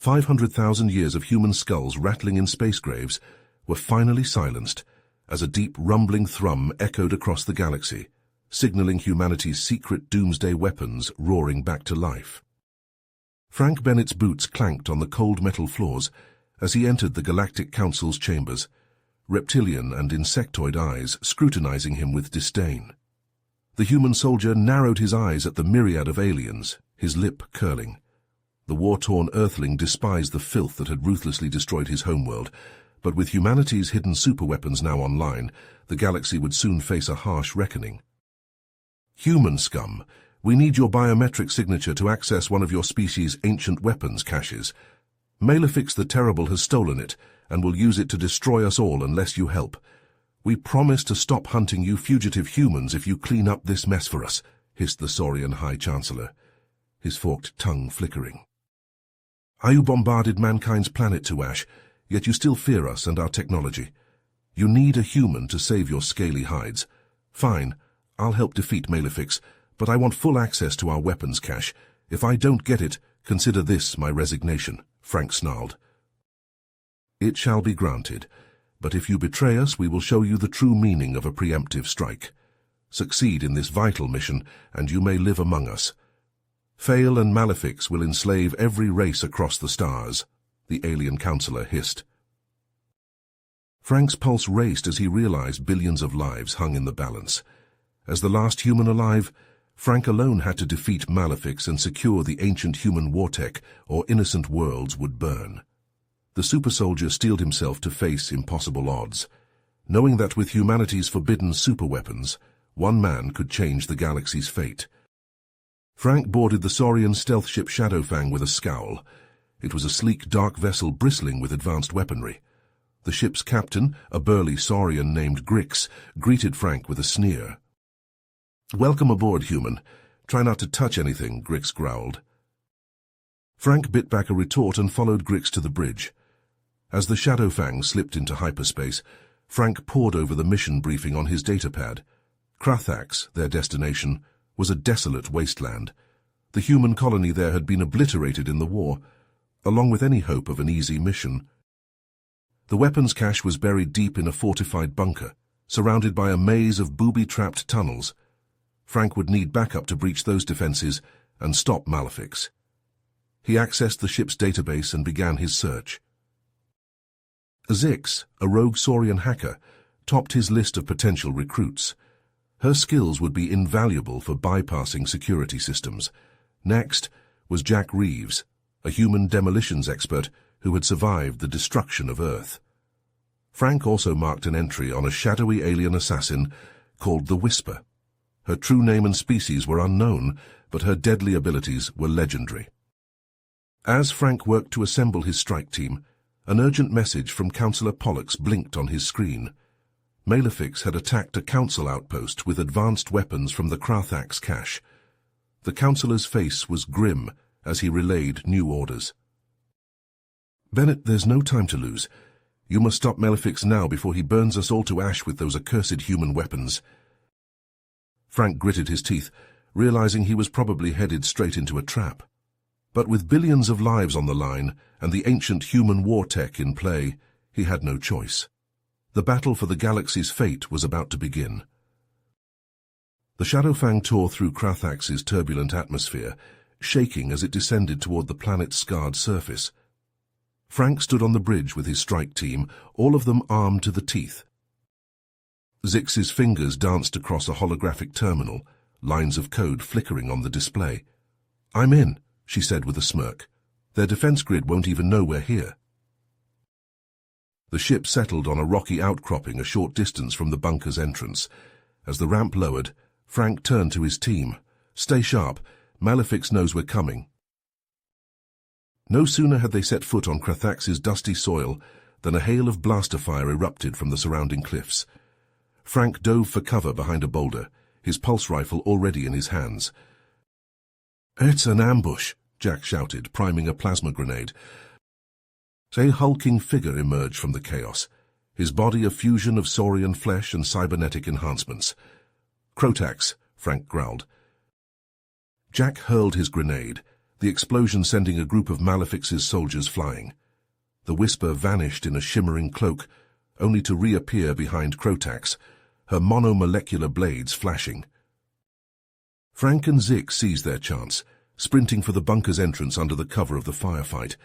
500,000 years of human skulls rattling in space graves were finally silenced as a deep rumbling thrum echoed across the galaxy, signaling humanity's secret doomsday weapons roaring back to life. Frank Bennett's boots clanked on the cold metal floors as he entered the Galactic Council's chambers, reptilian and insectoid eyes scrutinizing him with disdain. The human soldier narrowed his eyes at the myriad of aliens, his lip curling. The war-torn Earthling despised the filth that had ruthlessly destroyed his homeworld, but with humanity's hidden superweapons now online, the galaxy would soon face a harsh reckoning. Human scum, we need your biometric signature to access one of your species' ancient weapons caches. Malefic's the Terrible has stolen it, and will use it to destroy us all unless you help. We promise to stop hunting you fugitive humans if you clean up this mess for us, hissed the Saurian High Chancellor, his forked tongue flickering. You bombarded mankind's planet to ash, yet you still fear us and our technology. You need a human to save your scaly hides. Fine, I'll help defeat Malefic's, but I want full access to our weapons cache. If I don't get it, consider this my resignation, Frank snarled. It shall be granted, but if you betray us, we will show you the true meaning of a preemptive strike. Succeed in this vital mission, and you may live among us. Fail and Malefic's will enslave every race across the stars, the alien counselor hissed. Frank's pulse raced as he realized billions of lives hung in the balance. As the last human alive, Frank alone had to defeat Malefic's and secure the ancient human war tech, or innocent worlds would burn. The super soldier steeled himself to face impossible odds, knowing that with humanity's forbidden superweapons, one man could change the galaxy's fate. Frank boarded the Saurian stealth ship Shadowfang with a scowl. It was a sleek, dark vessel bristling with advanced weaponry. The ship's captain, a burly Saurian named Grix, greeted Frank with a sneer. "Welcome aboard, human. Try not to touch anything," Grix growled. Frank bit back a retort and followed Grix to the bridge. As the Shadowfang slipped into hyperspace, Frank pored over the mission briefing on his datapad. Krathax, their destination, was a desolate wasteland. The human colony there had been obliterated in the war, along with any hope of an easy mission. The weapons cache was buried deep in a fortified bunker, surrounded by a maze of booby-trapped tunnels. Frank would need backup to breach those defenses and stop Malefic's. He accessed the ship's database and began his search. Zix, a rogue Saurian hacker, topped his list of potential recruits. Her skills would be invaluable for bypassing security systems. Next was Jack Reeves, a human demolitions expert who had survived the destruction of Earth. Frank also marked an entry on a shadowy alien assassin called the Whisper. Her true name and species were unknown, but her deadly abilities were legendary. As Frank worked to assemble his strike team, an urgent message from Councillor Pollux blinked on his screen. Malefic's had attacked a council outpost with advanced weapons from the Krathax cache. The councillor's face was grim as he relayed new orders. "Bennett, there's no time to lose. You must stop Malefic's now before he burns us all to ash with those accursed human weapons." Frank gritted his teeth, realizing he was probably headed straight into a trap. But with billions of lives on the line and the ancient human war tech in play, he had no choice. The battle for the galaxy's fate was about to begin. The Shadowfang tore through Krathax's turbulent atmosphere, shaking as it descended toward the planet's scarred surface. Frank stood on the bridge with his strike team, all of them armed to the teeth. Zix's fingers danced across a holographic terminal, lines of code flickering on the display. "I'm in," she said with a smirk. "Their defense grid won't even know we're here." The ship settled on a rocky outcropping a short distance from the bunker's entrance. As the ramp lowered, Frank turned to his team. "Stay sharp. Malefic's knows we're coming." No sooner had they set foot on Krathax's dusty soil than a hail of blaster fire erupted from the surrounding cliffs. Frank dove for cover behind a boulder, his pulse rifle already in his hands. "It's an ambush," Jack shouted, priming a plasma grenade. A hulking figure emerged from the chaos, his body a fusion of saurian flesh and cybernetic enhancements. "Crotax," Frank growled. Jack hurled his grenade, the explosion sending a group of Malefic's soldiers flying. The Whisper vanished in a shimmering cloak, only to reappear behind Crotax, her monomolecular blades flashing. Frank and Zix seized their chance, sprinting for the bunker's entrance under the cover of the firefight.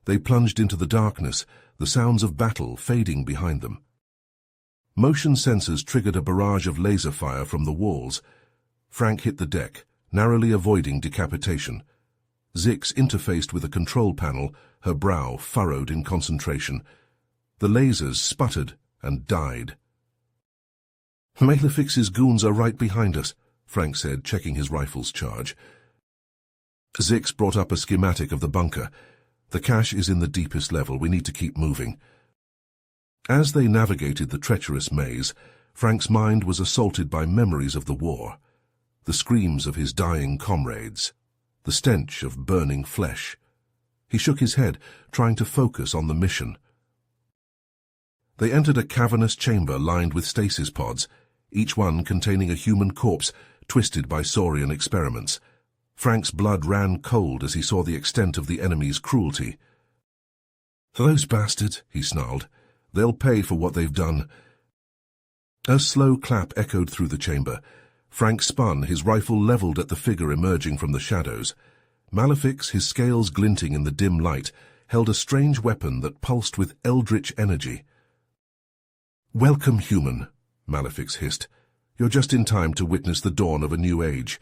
They plunged into the darkness, the sounds of battle fading behind them. Motion sensors triggered a barrage of laser fire from the walls. Frank hit the deck, narrowly avoiding decapitation. Zix interfaced with a control panel, her brow furrowed in concentration. The lasers sputtered and died. "Malefix's goons are right behind us," Frank said, checking his rifle's charge. Zix brought up a schematic of the bunker. "The cache is in the deepest level. We need to keep moving." As they navigated the treacherous maze, Frank's mind was assaulted by memories of the war, the screams of his dying comrades, the stench of burning flesh. He shook his head, trying to focus on the mission. They entered a cavernous chamber lined with stasis pods, each one containing a human corpse twisted by saurian experiments. Frank's blood ran cold as he saw the extent of the enemy's cruelty. "Those bastards," he snarled. "They'll pay for what they've done." A slow clap echoed through the chamber. Frank spun, his rifle leveled at the figure emerging from the shadows. Malefic's, his scales glinting in the dim light, held a strange weapon that pulsed with eldritch energy. "Welcome, human," Malefic's hissed. "You're just in time to witness the dawn of a new age."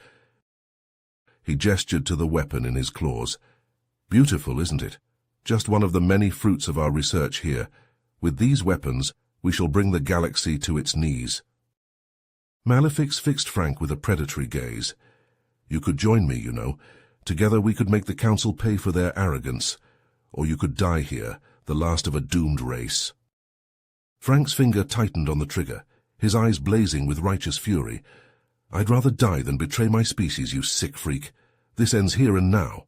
He gestured to the weapon in his claws. "Beautiful, isn't it? Just one of the many fruits of our research here. With these weapons, we shall bring the galaxy to its knees." Malefic's fixed Frank with a predatory gaze. "You could join me, you know. Together we could make the Council pay for their arrogance. Or you could die here, the last of a doomed race." Frank's finger tightened on the trigger, his eyes blazing with righteous fury. "I'd rather die than betray my species, you sick freak. This ends here and now."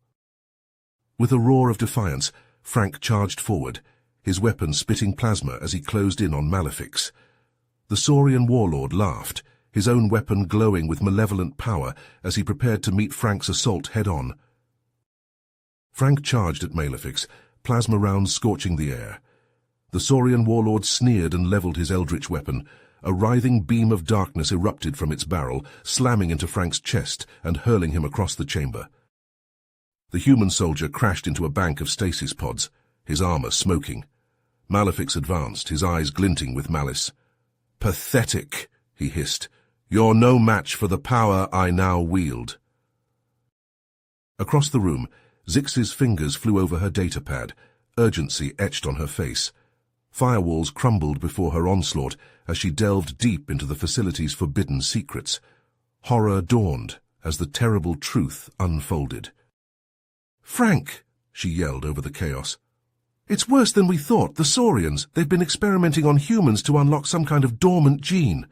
With a roar of defiance, Frank charged forward, his weapon spitting plasma as he closed in on Malefic's. The Saurian warlord laughed, his own weapon glowing with malevolent power as he prepared to meet Frank's assault head-on. Frank charged at Malefic's, plasma rounds scorching the air. The Saurian warlord sneered and leveled his eldritch weapon. A writhing beam of darkness erupted from its barrel, slamming into Frank's chest and hurling him across the chamber. The human soldier crashed into a bank of stasis pods, his armor smoking. Malefic's advanced, his eyes glinting with malice. "Pathetic," he hissed. "You're no match for the power I now wield." Across the room, Zix's fingers flew over her datapad, urgency etched on her face. Firewalls crumbled before her onslaught as she delved deep into the facility's forbidden secrets. Horror dawned as the terrible truth unfolded. "Frank!" she yelled over the chaos. "It's worse than we thought. The Saurians, they've been experimenting on humans to unlock some kind of dormant gene.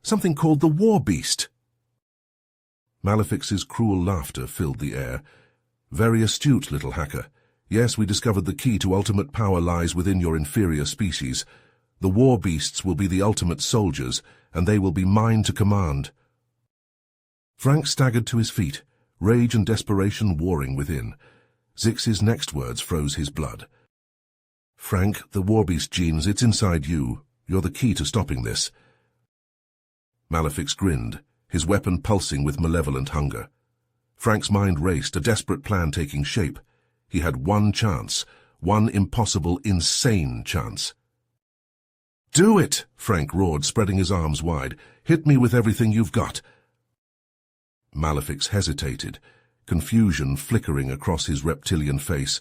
Something called the Warbeast." Malefic's cruel laughter filled the air. "Very astute, little hacker. Yes, we discovered the key to ultimate power lies within your inferior species. The Warbeasts will be the ultimate soldiers, and they will be mine to command." Frank staggered to his feet, rage and desperation warring within. Zix's next words froze his blood. "Frank, the Warbeast genes, it's inside you. You're the key to stopping this." Malefic's grinned, his weapon pulsing with malevolent hunger. Frank's mind raced, a desperate plan taking shape. He had one chance, one impossible, insane chance. "Do it!" Frank roared, spreading his arms wide. "Hit me with everything you've got." Malefic's hesitated, confusion flickering across his reptilian face.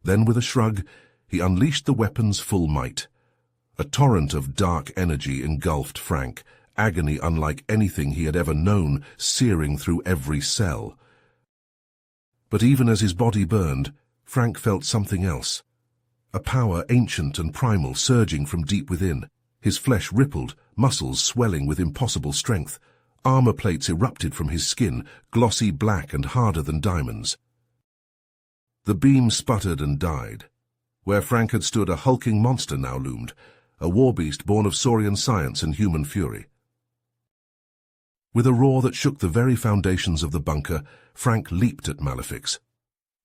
Then, with a shrug, he unleashed the weapon's full might. A torrent of dark energy engulfed Frank, agony unlike anything he had ever known, searing through every cell. But even as his body burned, Frank felt something else. A power ancient and primal surging from deep within. His flesh rippled, muscles swelling with impossible strength. Armor plates erupted from his skin, glossy black and harder than diamonds. The beam sputtered and died. Where Frank had stood, a hulking monster now loomed, a warbeast born of saurian science and human fury. With a roar that shook the very foundations of the bunker, Frank leaped at Malefic's.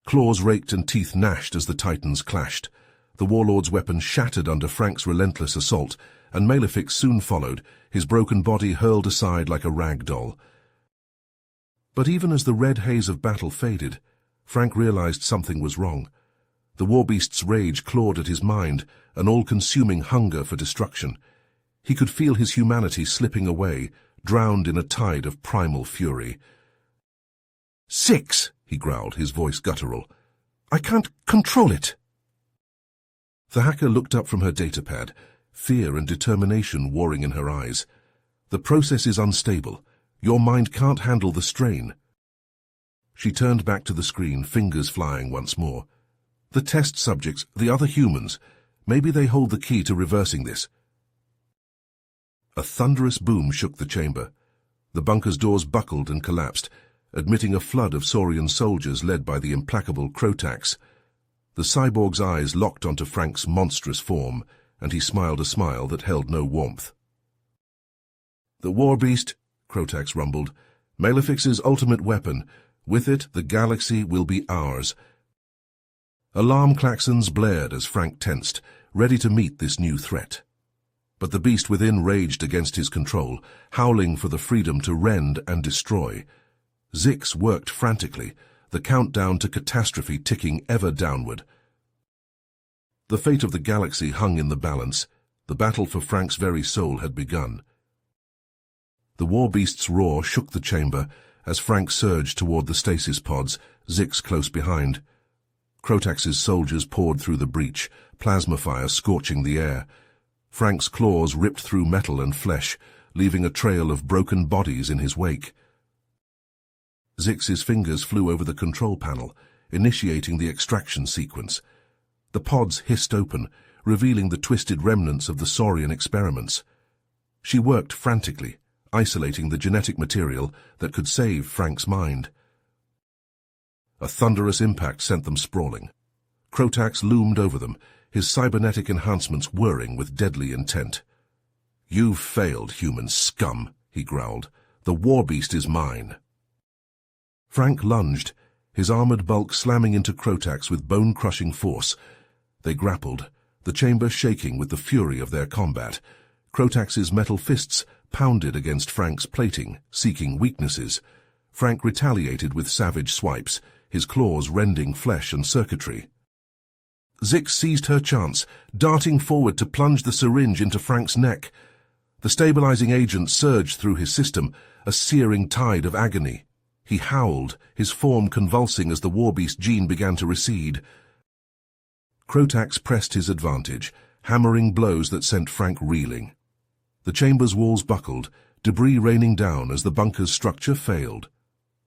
Claws raked and teeth gnashed as the titans clashed. The warlord's weapon shattered under Frank's relentless assault, and Malefic's soon followed, his broken body hurled aside like a rag doll. But even as the red haze of battle faded, Frank realized something was wrong. The Warbeast's rage clawed at his mind, an all-consuming hunger for destruction. He could feel his humanity slipping away, drowned in a tide of primal fury. "Six," he growled, his voice guttural. "I can't control it." The hacker looked up from her datapad, fear and determination warring in her eyes. "The process is unstable. Your mind can't handle the strain." She turned back to the screen, fingers flying once more. "The test subjects, the other humans, maybe they hold the key to reversing this." A thunderous boom shook the chamber. The bunker's doors buckled and collapsed, admitting a flood of Saurian soldiers led by the implacable Crotax. The cyborg's eyes locked onto Frank's monstrous form, and he smiled a smile that held no warmth. "The Warbeast," Crotax rumbled, "Malefic's ultimate weapon. With it, the galaxy will be ours." Alarm klaxons blared as Frank tensed, ready to meet this new threat. But the beast within raged against his control, howling for the freedom to rend and destroy. Zix worked frantically, the countdown to catastrophe ticking ever downward. The fate of the galaxy hung in the balance. The battle for Frank's very soul had begun. The Warbeast's roar shook the chamber as Frank surged toward the stasis pods, Zix close behind. Crotax's soldiers poured through the breach, plasma fire scorching the air. Frank's claws ripped through metal and flesh, leaving a trail of broken bodies in his wake. Zix's fingers flew over the control panel, initiating the extraction sequence. The pods hissed open, revealing the twisted remnants of the Saurian experiments. She worked frantically, isolating the genetic material that could save Frank's mind. A thunderous impact sent them sprawling. Crotax loomed over them, his cybernetic enhancements whirring with deadly intent. "You've failed, human scum," he growled. "The Warbeast is mine." Frank lunged, his armored bulk slamming into Crotax with bone-crushing force. They grappled, the chamber shaking with the fury of their combat. Crotax's metal fists pounded against Frank's plating, seeking weaknesses. Frank retaliated with savage swipes, his claws rending flesh and circuitry. Zix seized her chance, darting forward to plunge the syringe into Frank's neck. The stabilizing agent surged through his system, a searing tide of agony. He howled, his form convulsing as the Warbeast gene began to recede. Crotax pressed his advantage, hammering blows that sent Frank reeling. The chamber's walls buckled, debris raining down as the bunker's structure failed.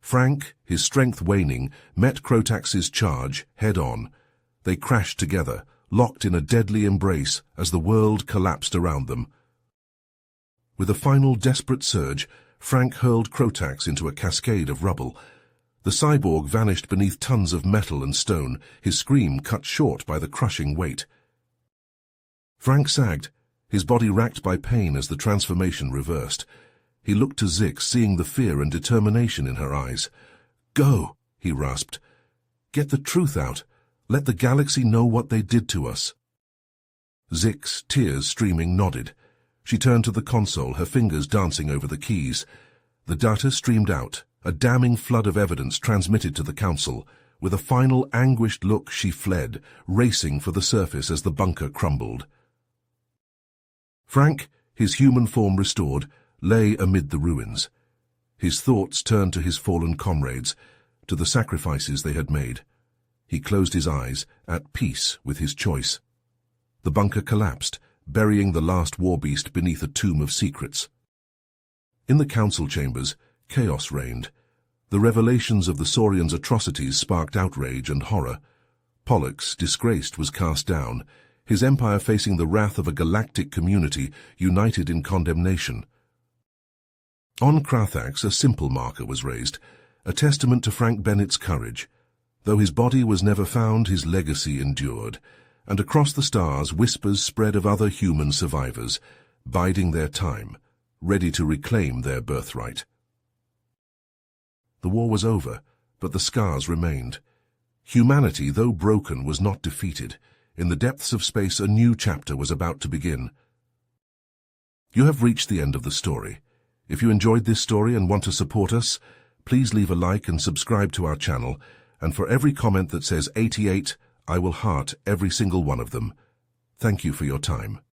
Frank, his strength waning, met Crotax's charge head-on. They crashed together, locked in a deadly embrace as the world collapsed around them. With a final desperate surge, Frank hurled Crotax into a cascade of rubble. The cyborg vanished beneath tons of metal and stone, his scream cut short by the crushing weight. Frank sagged, his body racked by pain as the transformation reversed. He looked to Zix, seeing the fear and determination in her eyes. "Go," he rasped. "Get the truth out. Let the galaxy know what they did to us." Zix, tears streaming, nodded. She turned to the console, her fingers dancing over the keys. The data streamed out, a damning flood of evidence transmitted to the Council. With a final anguished look, she fled, racing for the surface as the bunker crumbled. Frank, his human form restored, lay amid the ruins. His thoughts turned to his fallen comrades, to the sacrifices they had made. He closed his eyes, at peace with his choice. The bunker collapsed, burying the last Warbeast beneath a tomb of secrets. In the council chambers, chaos reigned. The revelations of the Saurians' atrocities sparked outrage and horror. Pollux, disgraced, was cast down, his empire facing the wrath of a galactic community united in condemnation. On Krathax, a simple marker was raised, a testament to Frank Bennett's courage. Though his body was never found, his legacy endured, and across the stars whispers spread of other human survivors, biding their time, ready to reclaim their birthright. The war was over, but the scars remained. Humanity, though broken, was not defeated. In the depths of space, a new chapter was about to begin. You have reached the end of the story. If you enjoyed this story and want to support us, please leave a like and subscribe to our channel, and for every comment that says 88, I will heart every single one of them. Thank you for your time.